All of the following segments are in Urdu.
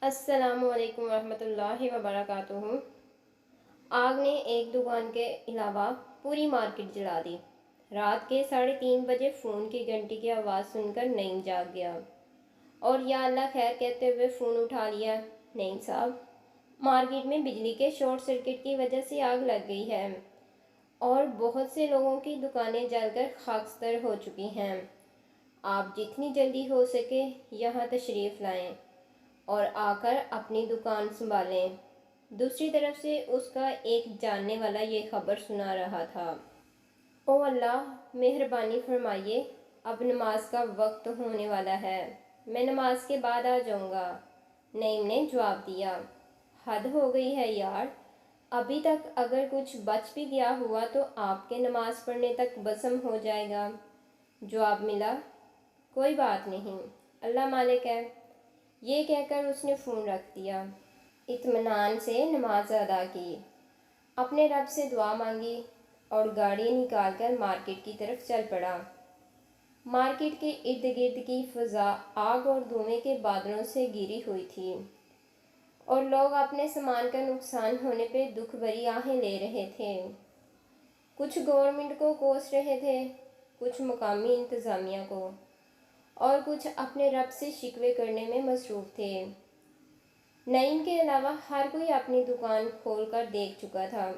السلام علیکم ورحمۃ اللہ وبرکاتہ۔ آگ نے ایک دکان کے علاوہ پوری مارکیٹ جلا دی۔ رات کے 3:30 بجے فون کی گھنٹی کی آواز سن کر نعیم جاگ گیا اور یا اللہ خیر کہتے ہوئے فون اٹھا لیا۔ نعیم صاحب، مارکیٹ میں بجلی کے شارٹ سرکٹ کی وجہ سے آگ لگ گئی ہے اور بہت سے لوگوں کی دکانیں جل کر خاکستر ہو چکی ہیں۔ آپ جتنی جلدی ہو سکے یہاں تشریف لائیں اور آ کر اپنی دکان سنبھالیں۔ دوسری طرف سے اس کا ایک جاننے والا یہ خبر سنا رہا تھا۔ او اللہ، مہربانی فرمائیے، اب نماز کا وقت ہونے والا ہے، میں نماز کے بعد آ جاؤں گا۔ نعیم نے جواب دیا۔ حد ہو گئی ہے یار، ابھی تک اگر کچھ بچ بھی گیا ہوا تو آپ کے نماز پڑھنے تک بسم ہو جائے گا۔ جواب ملا، کوئی بات نہیں، اللہ مالک ہے۔ یہ کہہ کر اس نے فون رکھ دیا۔ اطمینان سے نماز ادا کی، اپنے رب سے دعا مانگی اور گاڑی نکال کر مارکیٹ کی طرف چل پڑا۔ مارکیٹ کے ارد گرد کی فضا آگ اور دھوئیں کے بادلوں سے گھری ہوئی تھی اور لوگ اپنے سامان کا نقصان ہونے پہ دکھ بھری آہیں لے رہے تھے۔ کچھ گورنمنٹ کو کوس رہے تھے، کچھ مقامی انتظامیہ کو، اور کچھ اپنے رب سے شکوے کرنے میں مصروف تھے۔ نعیم کے علاوہ ہر کوئی اپنی دکان کھول کر دیکھ چکا تھا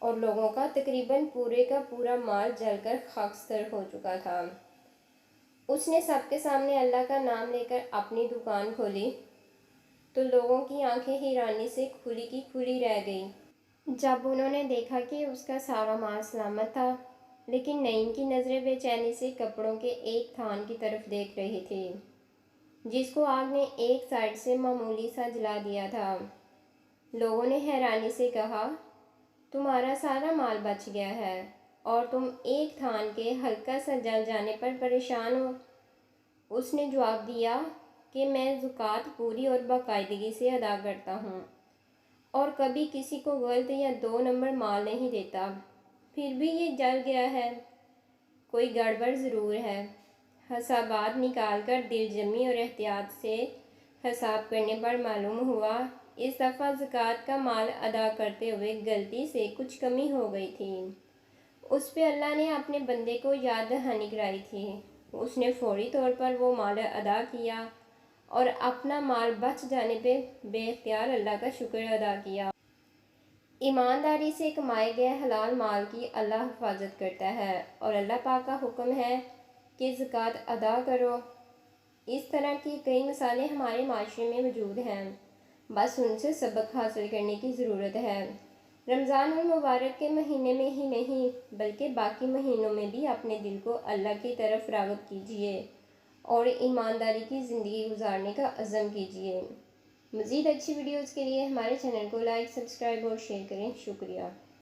اور لوگوں کا تقریباً پورے کا پورا مال جل کر خاکستر ہو چکا تھا۔ اس نے سب کے سامنے اللہ کا نام لے کر اپنی دکان کھولی تو لوگوں کی آنکھیں حیرانی سے کھلی کی کھلی رہ گئی جب انہوں نے دیکھا کہ اس کا سارا مال سلامت تھا، لیکن نعیم کی نظریں بے چینی سے کپڑوں کے ایک تھان کی طرف دیکھ رہی تھی جس کو آگ نے ایک سائیڈ سے معمولی سا جلا دیا تھا۔ لوگوں نے حیرانی سے کہا، تمہارا سارا مال بچ گیا ہے اور تم ایک تھان کے ہلکا سا جل جانے پر پریشان ہو۔ اس نے جواب دیا کہ میں زکوٰۃ پوری اور باقاعدگی سے ادا کرتا ہوں اور کبھی کسی کو غلط یا 2 نمبر مال نہیں دیتا، پھر بھی یہ جل گیا ہے، کوئی گڑبڑ ضرور ہے۔ حسابات نکال کر دل جمی اور احتیاط سے حساب کرنے پر معلوم ہوا اس دفعہ زکوٰۃ کا مال ادا کرتے ہوئے غلطی سے کچھ کمی ہو گئی تھی۔ اس پہ اللہ نے اپنے بندے کو یاد دہانی کرائی تھی۔ اس نے فوری طور پر وہ مال ادا کیا اور اپنا مال بچ جانے پہ بے اختیار اللہ کا شکر ادا کیا۔ ایمانداری سے کمائے گئے حلال مال کی اللہ حفاظت کرتا ہے اور اللہ پاک کا حکم ہے کہ زکوٰۃ ادا کرو۔ اس طرح کی کئی مثالیں ہمارے معاشرے میں موجود ہیں، بس ان سے سبق حاصل کرنے کی ضرورت ہے۔ رمضان المبارک کے مہینے میں ہی نہیں بلکہ باقی مہینوں میں بھی اپنے دل کو اللہ کی طرف راغب کیجیے اور ایمانداری کی زندگی گزارنے کا عزم کیجیے۔ مزید اچھی ویڈیوز کے لیے ہمارے چینل کو لائک، سبسکرائب اور شیئر کریں۔ شکریہ۔